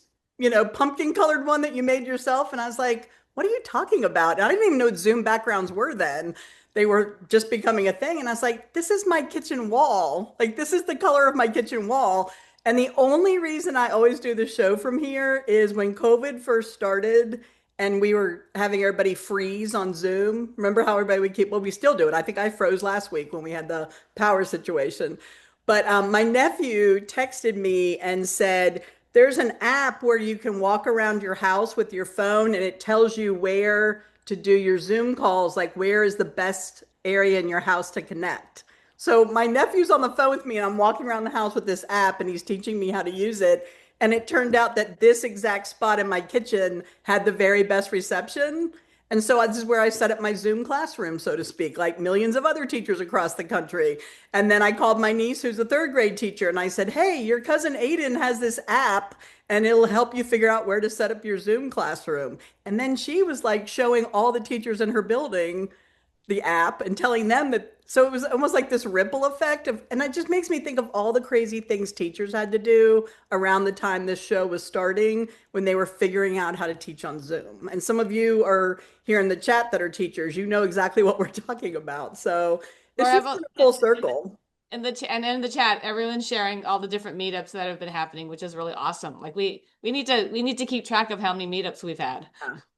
pumpkin colored one that you made yourself? And I was like, what are you talking about? And I didn't even know what Zoom backgrounds were then. They were just becoming a thing. And I was like, this is my kitchen wall. Like, this is the color of my kitchen wall. And the only reason I always do the show from here is when COVID first started and we were having everybody freeze on Zoom. Remember how everybody would we still do it. I think I froze last week when we had the power situation. But my nephew texted me and said, there's an app where you can walk around your house with your phone and it tells you where to do your Zoom calls, like where is the best area in your house to connect. So my nephew's on the phone with me and I'm walking around the house with this app and he's teaching me how to use it. And it turned out that this exact spot in my kitchen had the very best reception. And so this is where I set up my Zoom classroom, so to speak, like millions of other teachers across the country. And then I called my niece, who's a 3rd grade teacher, and I said, hey, your cousin Aiden has this app and it'll help you figure out where to set up your Zoom classroom. And then she was like showing all the teachers in her building, the app and telling them that. So it was almost like this ripple effect of, and it just makes me think of all the crazy things teachers had to do around the time this show was starting when they were figuring out how to teach on Zoom. And some of you are here in the chat that are teachers, you know exactly what we're talking about. So it's just kind of full circle. In the and in the chat, everyone's sharing all the different meetups that have been happening, which is really awesome. Like we need to keep track of how many meetups we've had.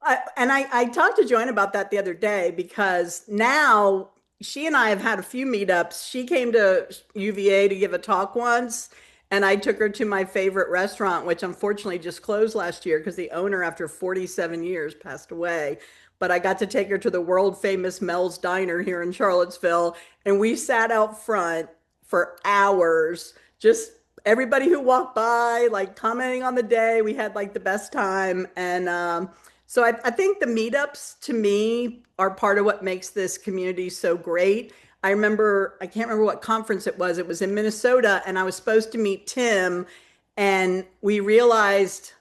I talked to Joanne about that the other day because now she and I have had a few meetups. She came to UVA to give a talk once, and I took her to my favorite restaurant, which unfortunately just closed last year because the owner, after 47 years, passed away. But I got to take her to the world famous Mel's Diner here in Charlottesville, and we sat out front for hours, just everybody who walked by, like commenting on the day. We had like the best time. And so I think the meetups to me are part of what makes this community so great. I remember, I can't remember what conference it was. It was in Minnesota, and I was supposed to meet Tim, and we realized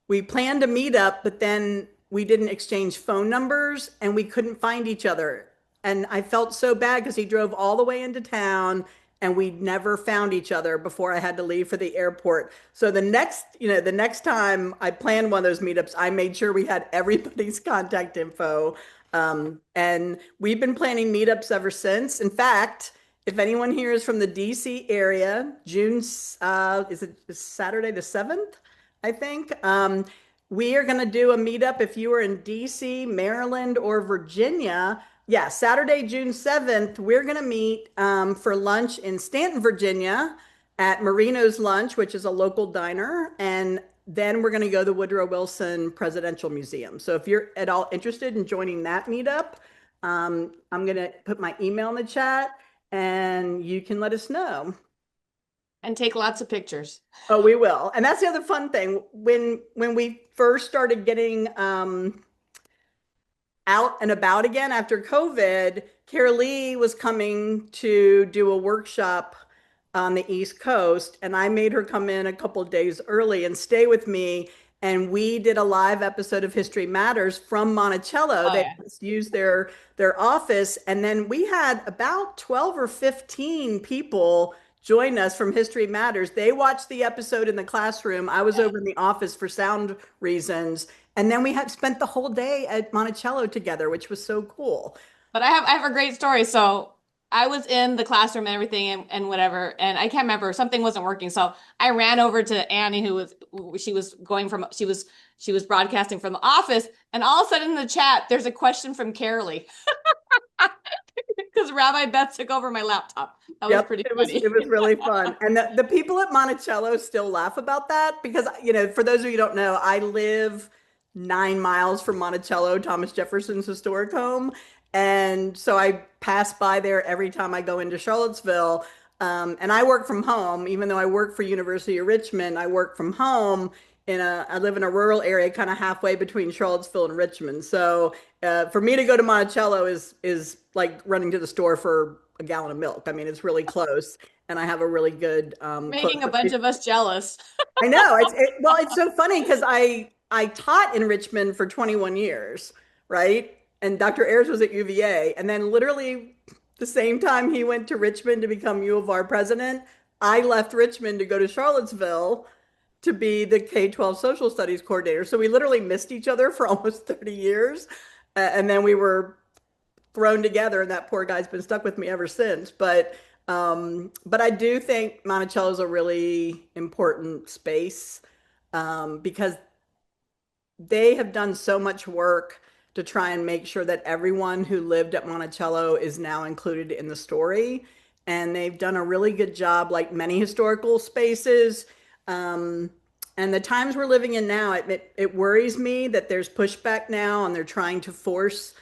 we planned a meetup, but then we didn't exchange phone numbers and we couldn't find each other. And I felt so bad because he drove all the way into town and we never found each other before I had to leave for the airport. So the next time I planned one of those meetups, I made sure we had everybody's contact info. And we've been planning meetups ever since. In fact, if anyone here is from the DC area, June, is it Saturday the 7th, I think? We are going to do a meetup if you are in DC, Maryland, or Virginia. Yeah, Saturday, June 7th, we're going to meet for lunch in Stanton, Virginia at Marino's Lunch, which is a local diner. And then we're going to go to the Woodrow Wilson Presidential Museum. So if you're at all interested in joining that meetup, I'm going to put my email in the chat and you can let us know. And take lots of pictures. Oh, we will. And that's the other fun thing. When we first started getting out and about again after COVID, Carolee was coming to do a workshop on the East Coast, and I made her come in a couple of days early and stay with me. And we did a live episode of History Matters from Monticello. They used their office, and then we had about 12 or 15 people join us from History Matters. They watched the episode in the classroom. I was over in the office for sound reasons. And then we had spent the whole day at Monticello together, which was so cool. But I have a great story. So I was in the classroom and everything and whatever, and I can't remember, something wasn't working. So I ran over to Annie, she was broadcasting from the office, and all of a sudden in the chat, there's a question from Carolee. Because Rabbi Beth took over my laptop. That was pretty funny. It was really fun. And the people at Monticello still laugh about that because, for those of you who don't know, I live 9 miles from Monticello, Thomas Jefferson's historic home. And so I pass by there every time I go into Charlottesville. And I work from home, even though I work for University of Richmond, I work from home. I live in a rural area, kind of halfway between Charlottesville and Richmond. So for me to go to Monticello is like running to the store for a gallon of milk. I mean, it's really close, and I have a really good. Making a bunch of us jealous. I know. It's so funny because I taught in Richmond for 21 years, right? And Dr. Ayers was at UVA, and then literally the same time he went to Richmond to become U of R president, I left Richmond to go to Charlottesville to be the K-12 social studies coordinator. So we literally missed each other for almost 30 years. And then we were thrown together, and that poor guy's been stuck with me ever since. But I do think Monticello is a really important space because they have done so much work to try and make sure that everyone who lived at Monticello is now included in the story. And they've done a really good job, like many historical spaces. And the times we're living in now, it worries me that there's pushback now and they're trying to force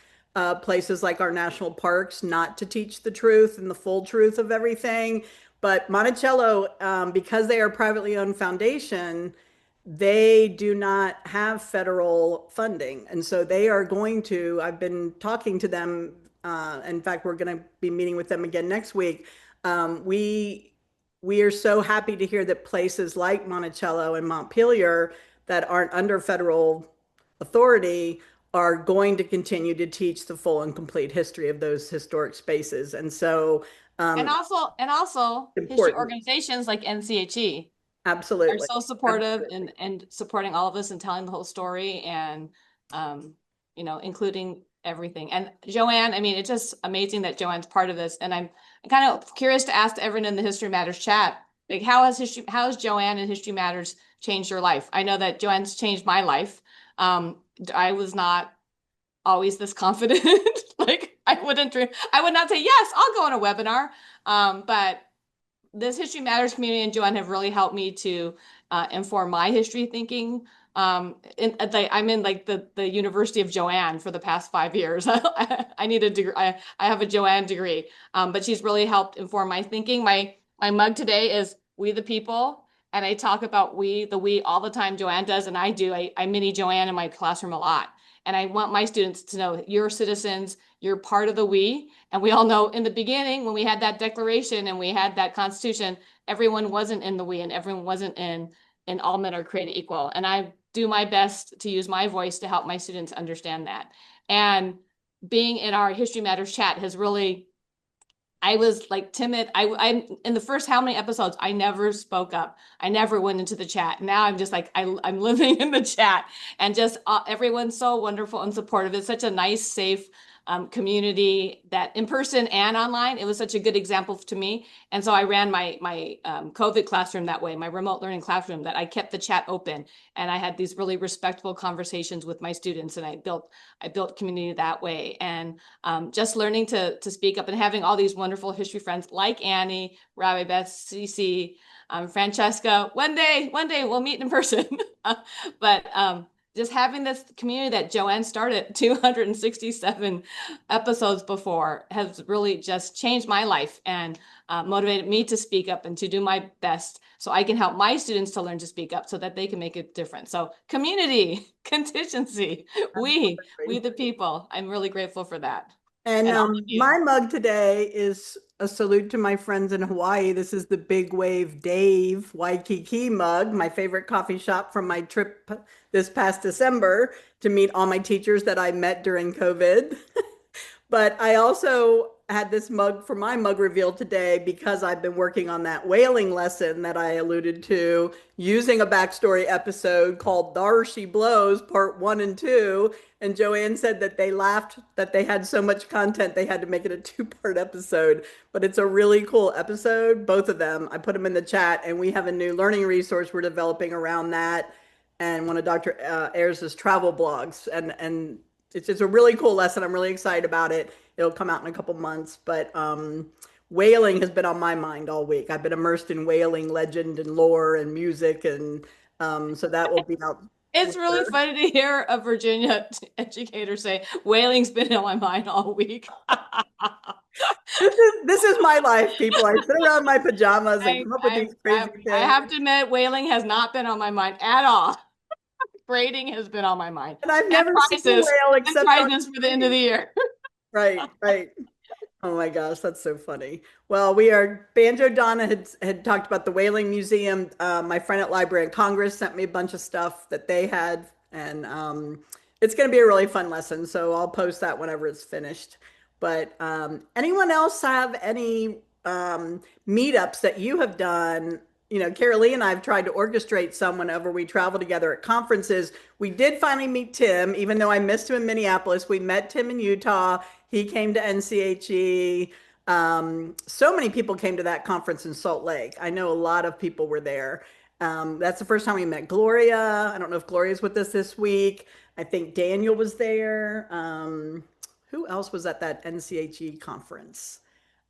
places like our national parks not to teach the truth and the full truth of everything. But Monticello, because they are a privately owned foundation, they do not have federal funding. And so they are going to, I've been talking to them. In fact, we're going to be meeting with them again next week. We are so happy to hear that places like Monticello and Montpelier that aren't under federal authority are going to continue to teach the full and complete history of those historic spaces. And so, And also history important. organizations like NCHE are Absolutely. so supportive Absolutely. and supporting all of us and telling the whole story and including everything. And Joanne, I mean, it's just amazing that Joanne's part of this. And I'm kind of curious to ask everyone in the History Matters chat, like how has Joanne and History Matters changed your life? I know that Joanne's changed my life. I was not always this confident. Like I would not say, yes, I'll go on a webinar. But this History Matters community and Joanne have really helped me to inform my history thinking. I'm in like the University of Joanne for the past 5 years. I need a degree. I have a Joanne degree, but she's really helped inform my thinking. My mug today is "We the People," and I talk about we all the time. Joanne does, and I do. I mini Joanne in my classroom a lot, and I want my students to know you're citizens. You're part of the we. And we all know in the beginning, when we had that declaration and we had that constitution, everyone wasn't in the we and everyone wasn't in all men are created equal. And I do my best to use my voice to help my students understand that. And being in our History Matters chat has really, I was like timid. I in the first how many episodes, I never spoke up. I never went into the chat. Now I'm just like, I'm living in the chat and just everyone's so wonderful and supportive. It's such a nice, safe community that in person and online, it was such a good example to me. And so I ran my COVID classroom that way, my remote learning classroom, that I kept the chat open and I had these really respectful conversations with my students, and I built community that way. And just learning to speak up and having all these wonderful history friends like Annie, Rabbi Beth, Cece, Francesca. One day we'll meet in person. But just having this community that Joanne started 267 episodes before has really just changed my life and motivated me to speak up and to do my best so I can help my students to learn to speak up so that they can make a difference. So community, contingency, we the people. I'm really grateful for that. And And all of you. my mug today is a salute to my friends in Hawaii. This is the Big Wave Dave Waikiki mug, my favorite coffee shop from my trip this past December to meet all my teachers that I met during COVID. But I also had this mug for my mug reveal today because I've been working on that whaling lesson that I alluded to using a backstory episode called Dar She Blows, part 1 and 2. And Joanne said that they laughed that they had so much content, they had to make it a 2-part episode. But it's a really cool episode, both of them. I put them in the chat, and we have a new learning resource we're developing around that and one of Dr. Ayers' travel blogs. And it's a really cool lesson. I'm really excited about it. It'll come out in a couple months, but whaling has been on my mind all week. I've been immersed in whaling legend and lore and music, and so that will be out. It's really funny to hear a Virginia educator say, whaling's been on my mind all week. This is my life, people. I sit around my pajamas and come up with these crazy things. I have to admit, whaling has not been on my mind at all. Braiding has been on my mind. And I've never seen a whale except prizes for the end of the year. Right. Oh my gosh, that's so funny. Well, Banjo Donna had talked about the Whaling Museum. My friend at Library of Congress sent me a bunch of stuff that they had, and it's going to be a really fun lesson. So I'll post that whenever it's finished. But anyone else have any meetups that you have done? You know, Carolee and I have tried to orchestrate some whenever we travel together at conferences. We did finally meet Tim, even though I missed him in Minneapolis. We met Tim in Utah. He came to NCHE. So many people came to that conference in Salt Lake. I know a lot of people were there. That's the first time we met Gloria. I don't know if Gloria's with us this week. I think Daniel was there. Who else was at that NCHE conference?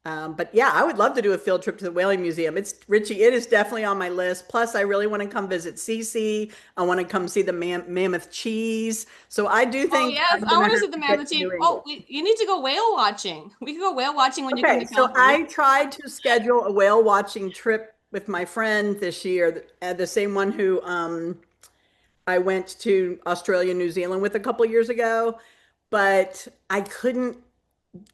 But yeah, I would love to do a field trip to the Whaling Museum. Richie, it is definitely on my list. Plus, I really want to come visit Cece. I want to come see the mammoth cheese. So I do think. Oh yes, I want to see the mammoth cheese. Oh, you need to go whale watching. We can go whale watching when you come to California. So I tried to schedule a whale watching trip with my friend this year, the same one who I went to Australia, New Zealand with a couple years ago, but I couldn't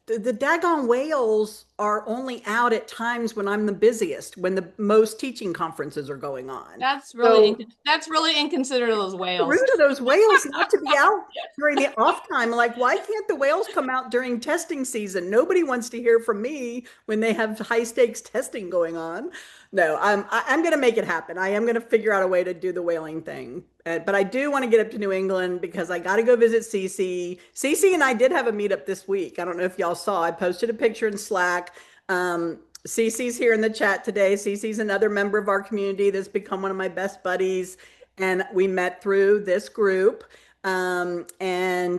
the daggone whales are only out at times when I'm the busiest, when the most teaching conferences are going on. So That's really inconsiderate of those whales. rude of those whales not to be out during the off time. Like, why can't the whales come out during testing season? Nobody wants to hear from me when they have high stakes testing going on. No, I'm going to make it happen. I am going to figure out a way to do the whaling thing. But I do want to get up to New England because I got to go visit Cece. Cece and I did have a meetup this week. I don't know if y'all saw. I posted a picture in Slack. Cece's here in the chat today. Cece's another member of our community that's become one of my best buddies. And we met through this group. And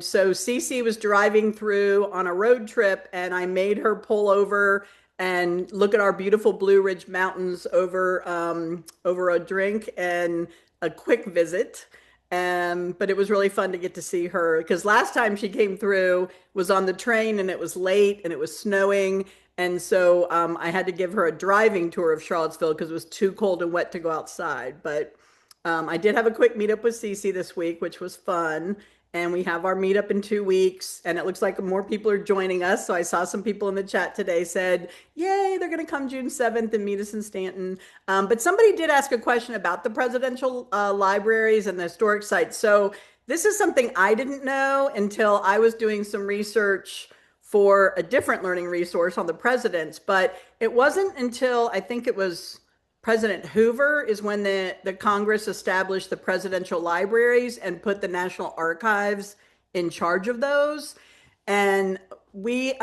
so Cece was driving through on a road trip, and I made her pull over and look at our beautiful Blue Ridge Mountains over a drink and a quick visit. But it was really fun to get to see her because last time she came through was on the train and it was late and it was snowing. And so I had to give her a driving tour of Charlottesville because it was too cold and wet to go outside. But I did have a quick meetup with Cece this week, which was fun. And we have our meetup in 2 weeks, and it looks like more people are joining us. So I saw some people in the chat today said, yay, they're going to come June 7th and meet us in Stanton. But somebody did ask a question about the presidential libraries and the historic sites. So this is something I didn't know until I was doing some research for a different learning resource on the presidents. But it wasn't until I think it was President Hoover is when the Congress established the presidential libraries and put the National Archives in charge of those. And we,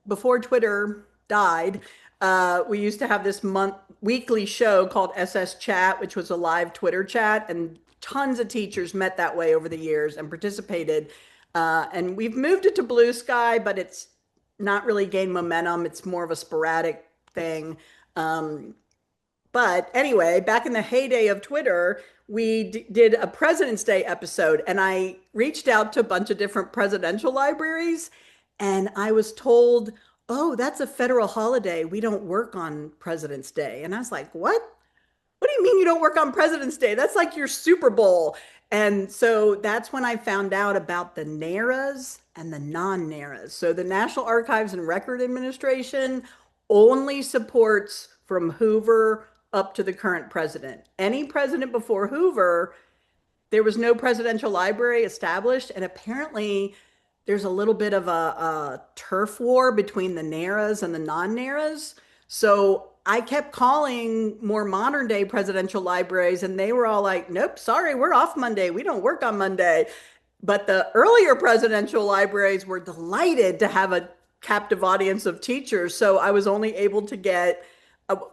before Twitter died, we used to have this weekly show called SS Chat, which was a live Twitter chat, and tons of teachers met that way over the years and participated. And we've moved it to Blue Sky, but it's not really gained momentum. It's more of a sporadic thing. But anyway, back in the heyday of Twitter, we did a President's Day episode, and I reached out to a bunch of different presidential libraries, and I was told, oh, that's a federal holiday. We don't work on President's Day. And I was like, what? What do you mean you don't work on President's Day? That's like your Super Bowl. And so that's when I found out about the NARAs and the non-NARAs. So the National Archives and Record Administration only supports from Hoover up to the current president. Any president before Hoover, there was no presidential library established. And apparently there's a little bit of a turf war between the NARAs and the non-NARAs. So I kept calling more modern day presidential libraries and they were all like, nope, sorry, we're off Monday. We don't work on Monday. But the earlier presidential libraries were delighted to have a captive audience of teachers. So I was only able to get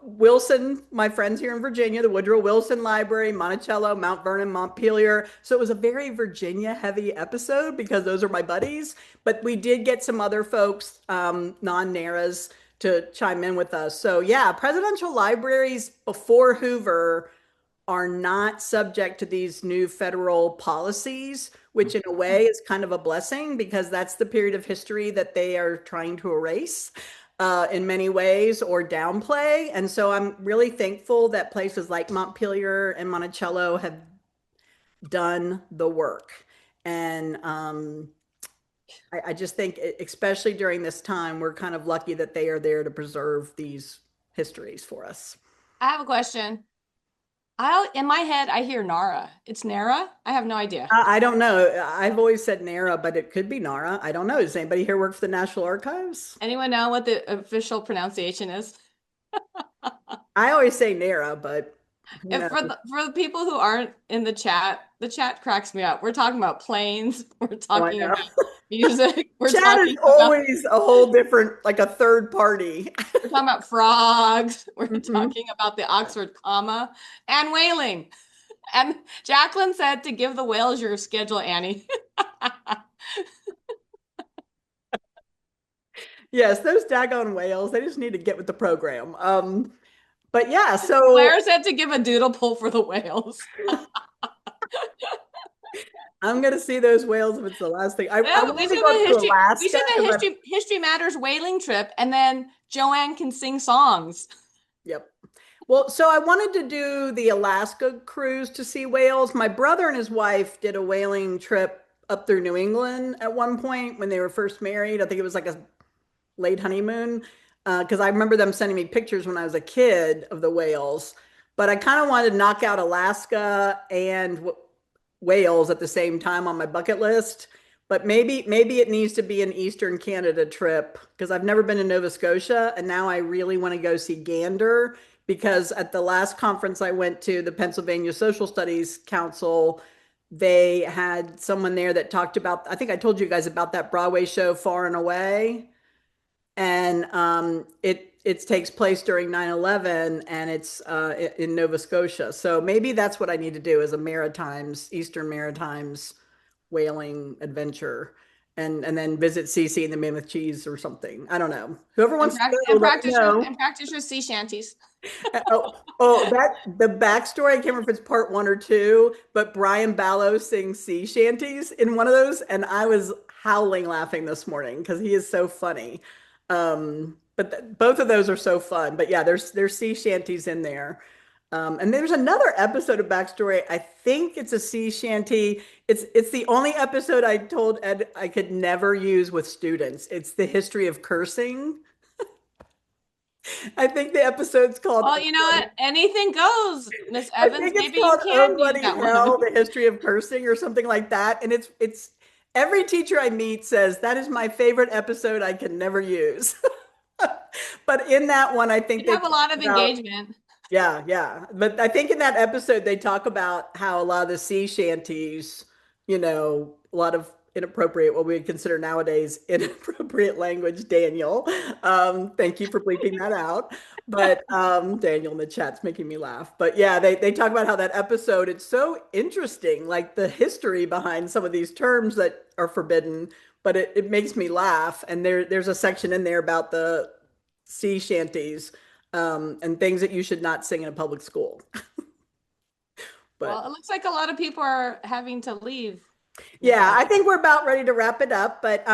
Wilson, my friends here in Virginia, the Woodrow Wilson Library, Monticello, Mount Vernon, Montpelier. So it was a very Virginia heavy episode because those are my buddies. But we did get some other folks, non-NARAs, to chime in with us. So yeah, presidential libraries before Hoover are not subject to these new federal policies, which in a way is kind of a blessing because that's the period of history that they are trying to erase. In many ways or downplay. And so I'm really thankful that places like Montpelier and Monticello have done the work. And I just think, especially during this time, we're kind of lucky that they are there to preserve these histories for us. I have a question. In my head, I hear NARA. It's NARA? I have no idea. I don't know. I've always said NARA, but it could be NARA. I don't know. Does anybody here work for the National Archives? Anyone know what the official pronunciation is? I always say NARA, but for the people who aren't in the chat cracks me up. We're talking about planes. We're talking about music. Chat is always a whole different, like a third party. We're talking about frogs. We're talking about the Oxford comma and whaling. And Jacqueline said to give the whales your schedule, Annie. Yes, those daggone whales, they just need to get with the program. But yeah, so Claire said to give a doodle poll for the whales. I'm gonna see those whales if it's the last thing. I want we to should go to Alaska. We should a History Matters whaling trip, and then Joanne can sing songs. Yep. Well, so I wanted to do the Alaska cruise to see whales. My brother and his wife did a whaling trip up through New England at one point when they were first married. I think it was like a late honeymoon, because I remember them sending me pictures when I was a kid of the whales. But I kind of wanted to knock out Alaska and Wales at the same time on my bucket list. But maybe it needs to be an Eastern Canada trip because I've never been to Nova Scotia, and now I really want to go see Gander because at the last conference I went to, the Pennsylvania Social Studies Council, they had someone there that talked about, I think I told you guys about that Broadway show Far and Away, and it takes place during 9/11, and it's in Nova Scotia. So maybe that's what I need to do as a Eastern Maritimes whaling adventure, and then visit Cece and the Mammoth Cheese or something. I don't know. Whoever wants to go, let me know. And practice your sea shanties. That the backstory, I can't remember if it's part 1 or 2, but Brian Ballow sings sea shanties in one of those, and I was howling laughing this morning because he is so funny. But both of those are so fun. But yeah, there's sea shanties in there. And there's another episode of Backstory. I think it's a sea shanty. It's the only episode I told Ed I could never use with students. It's the history of cursing. I think the episode's called. Well, you know what? Anything goes, Miss I Evans. think it's Maybe you called can Oh Bloody use that Hell, one. the history of cursing or something like that. And it's every teacher I meet says that is my favorite episode I can never use. But in that one, I think You have a lot of talk about- engagement. Yeah. But I think in that episode, they talk about how a lot of the sea shanties, a lot of inappropriate, what we would consider nowadays inappropriate language, Daniel. Thank you for bleeping that out. But Daniel in the chat's making me laugh. But yeah, they talk about how that episode, it's so interesting, like the history behind some of these terms that are forbidden, but it makes me laugh. And there's a section in there about the sea shanties and things that you should not sing in a public school. Well, it looks like a lot of people are having to leave. Yeah, I think we're about ready to wrap it up. But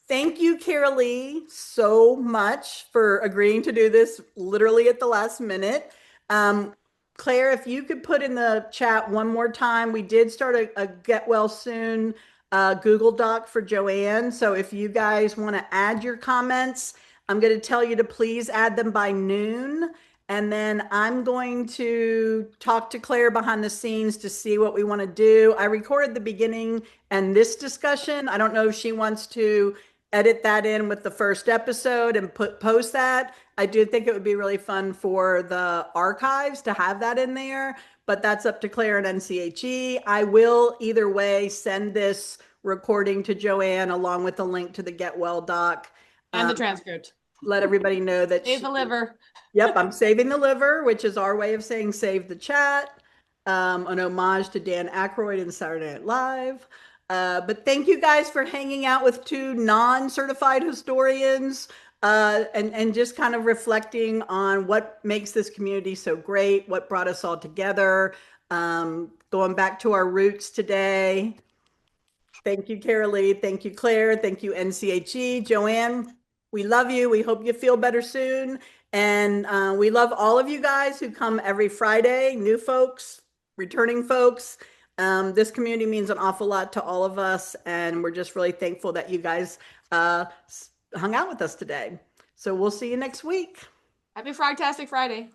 thank you, Carolee, so much for agreeing to do this literally at the last minute. Claire, if you could put in the chat one more time, we did start a Get Well Soon Google Doc for Joanne. So if you guys want to add your comments, I'm going to tell you to please add them by noon. And then I'm going to talk to Claire behind the scenes to see what we want to do. I recorded the beginning and this discussion. I don't know if she wants to edit that in with the first episode and post that. I do think it would be really fun for the archives to have that in there, but that's up to Claire and NCHE. I will either way send this recording to Joanne along with the link to the Get Well doc. And the transcript. Let everybody know that Save the liver. Yep, I'm saving the liver, which is our way of saying save the chat, an homage to Dan Aykroyd and Saturday Night Live. But thank you guys for hanging out with 2 non-certified historians and just kind of reflecting on what makes this community so great, what brought us all together, going back to our roots today. Thank you, Carolee. Thank you, Claire. Thank you, NCHE. Joanne, we love you. We hope you feel better soon. And we love all of you guys who come every Friday, new folks, returning folks. This community means an awful lot to all of us. And we're just really thankful that you guys hung out with us today. So we'll see you next week. Happy Frogtastic Friday.